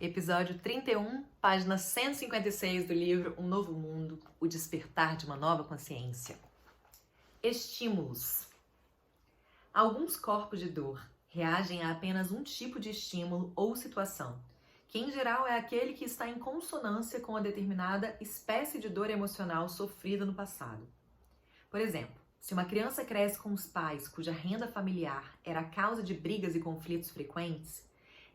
Episódio 31, página 156 do livro Um Novo Mundo, O Despertar de uma Nova Consciência. Estímulos. Alguns corpos de dor reagem a apenas um tipo de estímulo ou situação, que em geral é aquele que está em consonância com a determinada espécie de dor emocional sofrida no passado. Por exemplo, se uma criança cresce com os pais cuja renda familiar era a causa de brigas e conflitos frequentes,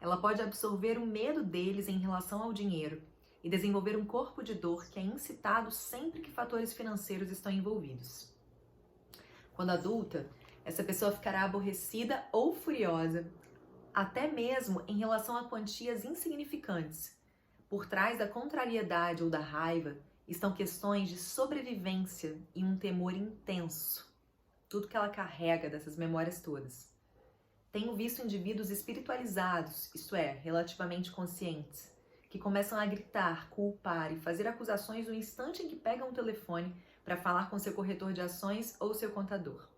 ela pode absorver o medo deles em relação ao dinheiro e desenvolver um corpo de dor que é incitado sempre que fatores financeiros estão envolvidos. Quando adulta, essa pessoa ficará aborrecida ou furiosa, até mesmo em relação a quantias insignificantes. Por trás da contrariedade ou da raiva estão questões de sobrevivência e um temor intenso. Tudo que ela carrega dessas memórias todas. Tenho visto indivíduos espiritualizados, isto é, relativamente conscientes, que começam a gritar, culpar e fazer acusações no instante em que pegam o telefone para falar com seu corretor de ações ou seu contador.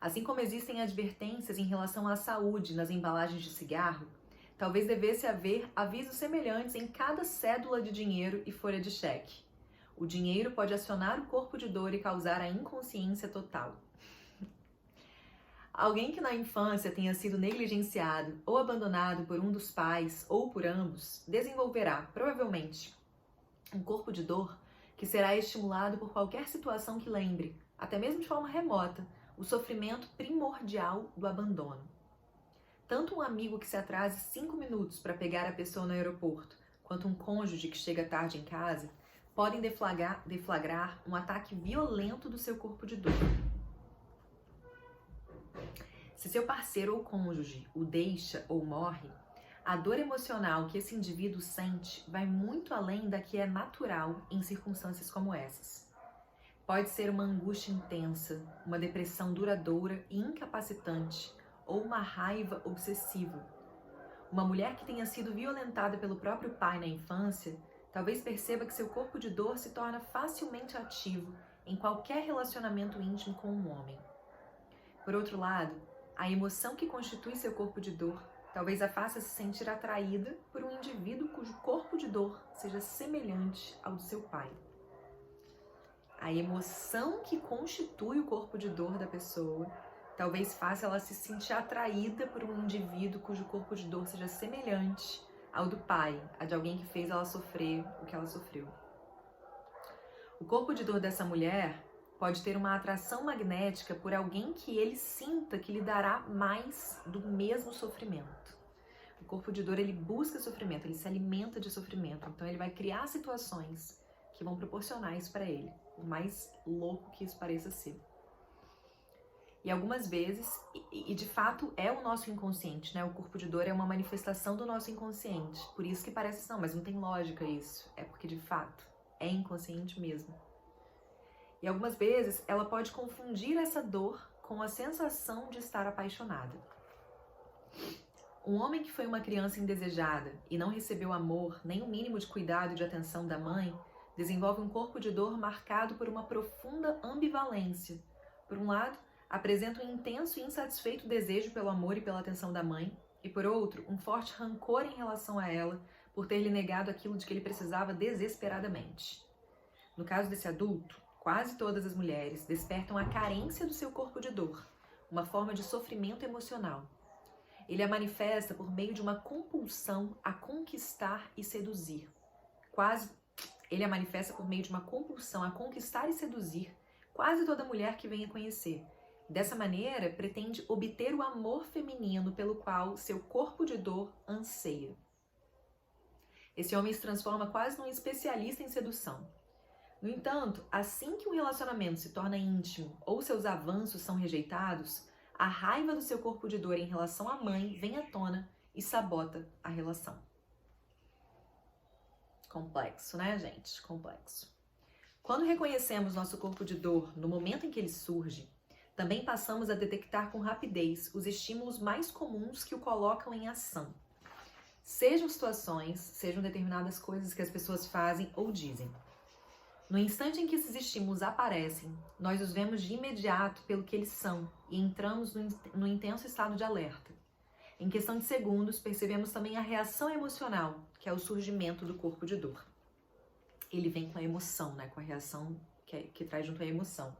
Assim como existem advertências em relação à saúde nas embalagens de cigarro, talvez devesse haver avisos semelhantes em cada cédula de dinheiro e folha de cheque. O dinheiro pode acionar o corpo de dor e causar a inconsciência total. Alguém que na infância tenha sido negligenciado ou abandonado por um dos pais ou por ambos, desenvolverá, provavelmente, um corpo de dor que será estimulado por qualquer situação que lembre, até mesmo de forma remota, o sofrimento primordial do abandono. Tanto um amigo que se atrase 5 minutos para pegar a pessoa no aeroporto, quanto um cônjuge que chega tarde em casa, podem deflagrar um ataque violento do seu corpo de dor. Se seu parceiro ou cônjuge o deixa ou morre, a dor emocional que esse indivíduo sente vai muito além da que é natural em circunstâncias como essas. Pode ser uma angústia intensa, uma depressão duradoura e incapacitante, ou uma raiva obsessiva. Uma mulher que tenha sido violentada pelo próprio pai na infância, talvez perceba que seu corpo de dor se torna facilmente ativo em qualquer relacionamento íntimo com um homem. Por outro lado, a emoção que constitui seu corpo de dor talvez a faça se sentir atraída por um indivíduo cujo corpo de dor seja semelhante ao do seu pai. A emoção que constitui o corpo de dor da pessoa talvez faça ela se sentir atraída por um indivíduo cujo corpo de dor seja semelhante ao do pai, a de alguém que fez ela sofrer o que ela sofreu. O corpo de dor dessa mulher pode ter uma atração magnética por alguém que ele sinta que lhe dará mais do mesmo sofrimento. O corpo de dor, ele busca sofrimento, ele se alimenta de sofrimento, então ele vai criar situações que vão proporcionar isso para ele, por mais louco que isso pareça ser. E algumas vezes, e de fato é o nosso inconsciente, né? O corpo de dor é uma manifestação do nosso inconsciente, por isso que parece, não, mas não tem lógica isso, é porque de fato é inconsciente mesmo. E algumas vezes ela pode confundir essa dor com a sensação de estar apaixonada. Um homem que foi uma criança indesejada e não recebeu amor, nem o mínimo de cuidado e de atenção da mãe, desenvolve um corpo de dor marcado por uma profunda ambivalência. Por um lado, apresenta um intenso e insatisfeito desejo pelo amor e pela atenção da mãe, e por outro, um forte rancor em relação a ela por ter lhe negado aquilo de que ele precisava desesperadamente. No caso desse adulto, quase todas as mulheres despertam a carência do seu corpo de dor, uma forma de sofrimento emocional. Ele a manifesta por meio de uma compulsão a conquistar e seduzir. Ele a manifesta por meio de uma compulsão a conquistar e seduzir quase toda mulher que venha conhecer. Dessa maneira, pretende obter o amor feminino pelo qual seu corpo de dor anseia. Esse homem se transforma quase num especialista em sedução. No entanto, assim que um relacionamento se torna íntimo ou seus avanços são rejeitados, a raiva do seu corpo de dor em relação à mãe vem à tona e sabota a relação. Complexo, né, gente? Complexo. Quando reconhecemos nosso corpo de dor no momento em que ele surge, também passamos a detectar com rapidez os estímulos mais comuns que o colocam em ação. Sejam situações, sejam determinadas coisas que as pessoas fazem ou dizem. No instante em que esses estímulos aparecem, nós os vemos de imediato pelo que eles são e entramos no intenso estado de alerta. Em questão de segundos, percebemos também a reação emocional, que é o surgimento do corpo de dor. Ele vem com a emoção, né? Com a reação que traz junto a emoção.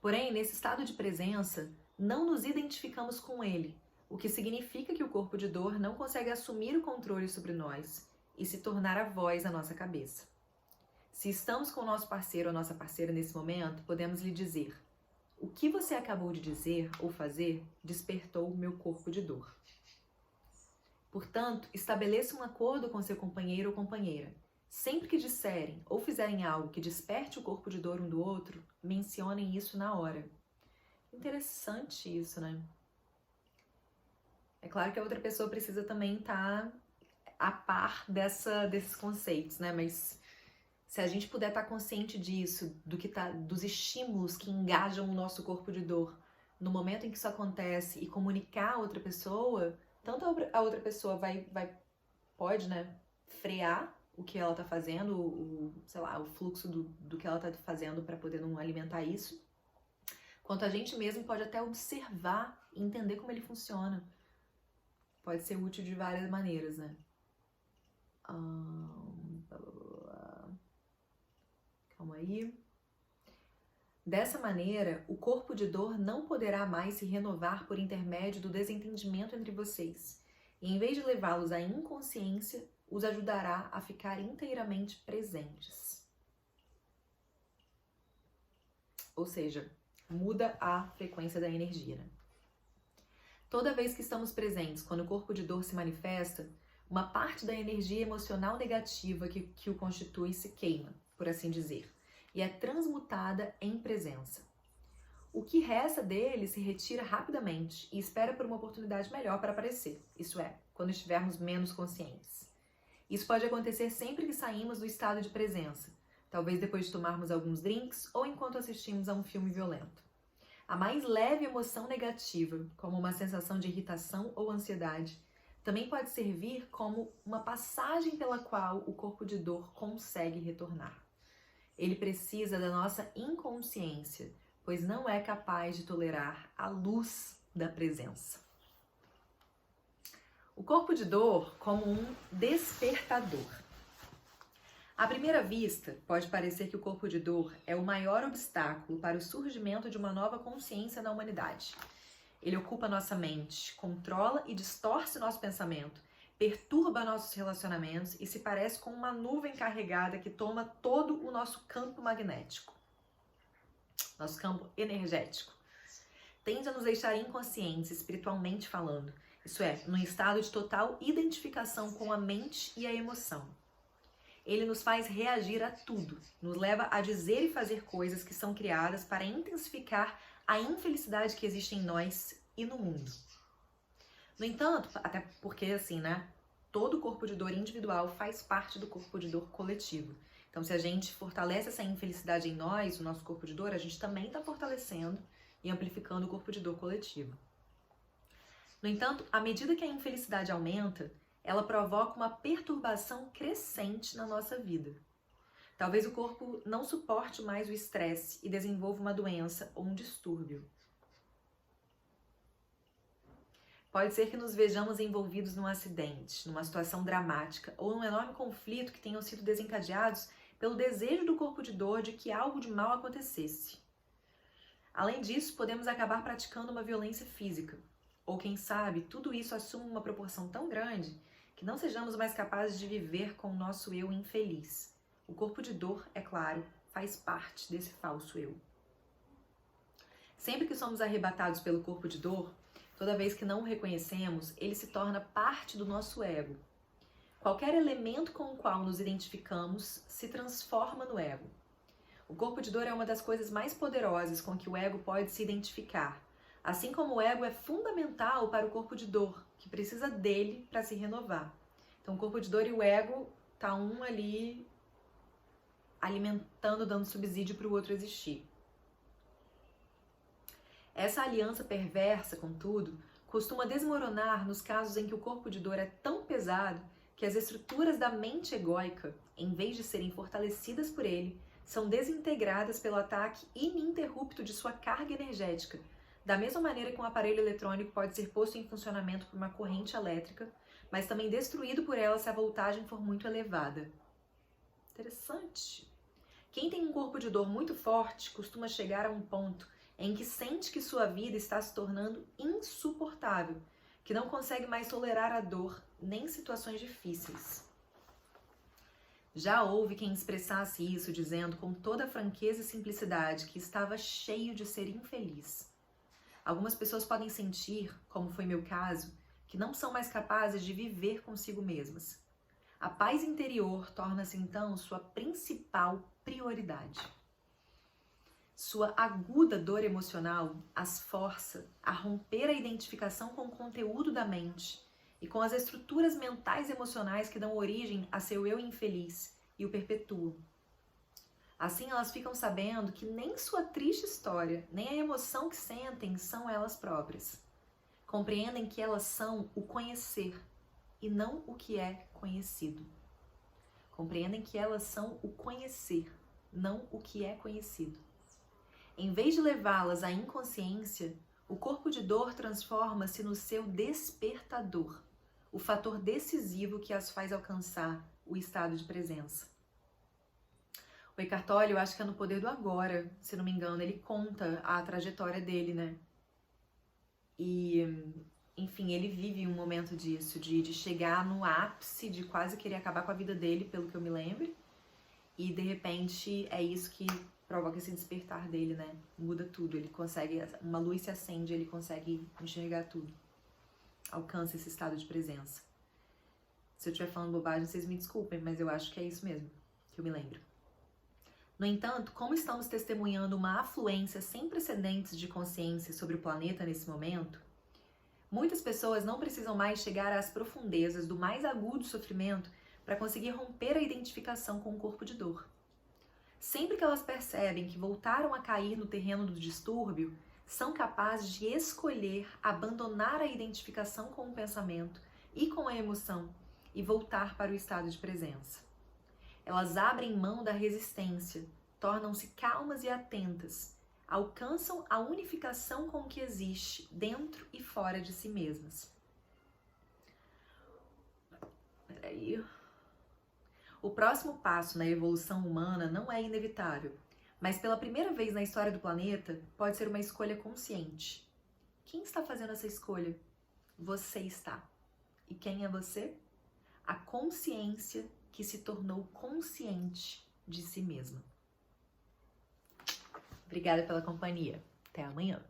Porém, nesse estado de presença, não nos identificamos com ele, o que significa que o corpo de dor não consegue assumir o controle sobre nós e se tornar a voz na nossa cabeça. Se estamos com o nosso parceiro ou nossa parceira nesse momento, podemos lhe dizer: o que você acabou de dizer ou fazer despertou o meu corpo de dor. Portanto, estabeleça um acordo com seu companheiro ou companheira. Sempre que disserem ou fizerem algo que desperte o corpo de dor um do outro, mencionem isso na hora. Interessante isso, né? É claro que a outra pessoa precisa também estar a par desses conceitos, né? Mas se a gente puder estar consciente disso, dos estímulos que engajam o nosso corpo de dor, no momento em que isso acontece e comunicar a outra pessoa, tanto a outra pessoa pode, né, frear o que ela tá fazendo, o fluxo do que ela tá fazendo para poder não alimentar isso, quanto a gente mesmo pode até observar e entender como ele funciona. Pode ser útil de várias maneiras, né? Calma aí. Dessa maneira, o corpo de dor não poderá mais se renovar por intermédio do desentendimento entre vocês. E em vez de levá-los à inconsciência, os ajudará a ficar inteiramente presentes. Ou seja, muda a frequência da energia, né? Toda vez que estamos presentes, quando o corpo de dor se manifesta, uma parte da energia emocional negativa que o constitui se queima, por assim dizer, e é transmutada em presença. O que resta dele se retira rapidamente e espera por uma oportunidade melhor para aparecer, isto é, quando estivermos menos conscientes. Isso pode acontecer sempre que saímos do estado de presença, talvez depois de tomarmos alguns drinks ou enquanto assistimos a um filme violento. A mais leve emoção negativa, como uma sensação de irritação ou ansiedade, também pode servir como uma passagem pela qual o corpo de dor consegue retornar. Ele precisa da nossa inconsciência, pois não é capaz de tolerar a luz da presença. O corpo de dor como um despertador. À primeira vista, pode parecer que o corpo de dor é o maior obstáculo para o surgimento de uma nova consciência na humanidade. Ele ocupa nossa mente, controla e distorce nosso pensamento, perturba nossos relacionamentos e se parece com uma nuvem carregada que toma todo o nosso campo magnético, nosso campo energético. Tende a nos deixar inconscientes, espiritualmente falando, isso é, num estado de total identificação com a mente e a emoção. Ele nos faz reagir a tudo, nos leva a dizer e fazer coisas que são criadas para intensificar a infelicidade que existe em nós e no mundo. No entanto, até porque assim, né, todo corpo de dor individual faz parte do corpo de dor coletivo. Então, se a gente fortalece essa infelicidade em nós, o nosso corpo de dor, a gente também está fortalecendo e amplificando o corpo de dor coletivo. No entanto, à medida que a infelicidade aumenta, ela provoca uma perturbação crescente na nossa vida. Talvez o corpo não suporte mais o estresse e desenvolva uma doença ou um distúrbio. Pode ser que nos vejamos envolvidos num acidente, numa situação dramática ou num enorme conflito que tenham sido desencadeados pelo desejo do corpo de dor de que algo de mal acontecesse. Além disso, podemos acabar praticando uma violência física. Ou quem sabe, tudo isso assume uma proporção tão grande que não sejamos mais capazes de viver com o nosso eu infeliz. O corpo de dor, é claro, faz parte desse falso eu. Sempre que somos arrebatados pelo corpo de dor, toda vez que não o reconhecemos, ele se torna parte do nosso ego. Qualquer elemento com o qual nos identificamos se transforma no ego. O corpo de dor é uma das coisas mais poderosas com que o ego pode se identificar, assim como o ego é fundamental para o corpo de dor, que precisa dele para se renovar. Então o corpo de dor e o ego tá um ali alimentando, dando subsídio para o outro existir. Essa aliança perversa, contudo, costuma desmoronar nos casos em que o corpo de dor é tão pesado que as estruturas da mente egóica, em vez de serem fortalecidas por ele, são desintegradas pelo ataque ininterrupto de sua carga energética, Da mesma maneira que um aparelho eletrônico pode ser posto em funcionamento por uma corrente elétrica, mas também destruído por ela se a voltagem for muito elevada. Interessante. Quem tem um corpo de dor muito forte costuma chegar a um ponto em que sente que sua vida está se tornando insuportável, que não consegue mais tolerar a dor nem situações difíceis. Já houve quem expressasse isso dizendo com toda franqueza e simplicidade que estava cheio de ser infeliz. Algumas pessoas podem sentir, como foi meu caso, que não são mais capazes de viver consigo mesmas. A paz interior torna-se então sua principal prioridade. Sua aguda dor emocional as força a romper a identificação com o conteúdo da mente e com as estruturas mentais e emocionais que dão origem a seu eu infeliz e o perpetuam. Assim, elas ficam sabendo que nem sua triste história, nem a emoção que sentem são elas próprias. Compreendem que elas são o conhecer e não o que é conhecido. Compreendem que elas são o conhecer, não o que é conhecido. Em vez de levá-las à inconsciência, o corpo de dor transforma-se no seu despertador, o fator decisivo que as faz alcançar o estado de presença. O Eckhart Tolle, eu acho que é no Poder do Agora, se não me engano, ele conta a trajetória dele, né? E, enfim, ele vive um momento disso, de chegar no ápice, de quase querer acabar com a vida dele, pelo que eu me lembro. E, de repente, é isso que provoca esse despertar dele, né? Muda tudo, ele consegue, uma luz se acende, ele consegue enxergar tudo. Alcança esse estado de presença. Se eu estiver falando bobagem, vocês me desculpem, mas eu acho que é isso mesmo, que eu me lembro. No entanto, como estamos testemunhando uma afluência sem precedentes de consciência sobre o planeta nesse momento, muitas pessoas não precisam mais chegar às profundezas do mais agudo sofrimento para conseguir romper a identificação com o corpo de dor. Sempre que elas percebem que voltaram a cair no terreno do distúrbio, são capazes de escolher abandonar a identificação com o pensamento e com a emoção e voltar para o estado de presença. Elas abrem mão da resistência, tornam-se calmas e atentas, alcançam a unificação com o que existe dentro e fora de si mesmas. Peraí. O próximo passo na evolução humana não é inevitável, mas pela primeira vez na história do planeta, pode ser uma escolha consciente. Quem está fazendo essa escolha? Você está. E quem é você? A consciência que se tornou consciente de si mesma. Obrigada pela companhia. Até amanhã.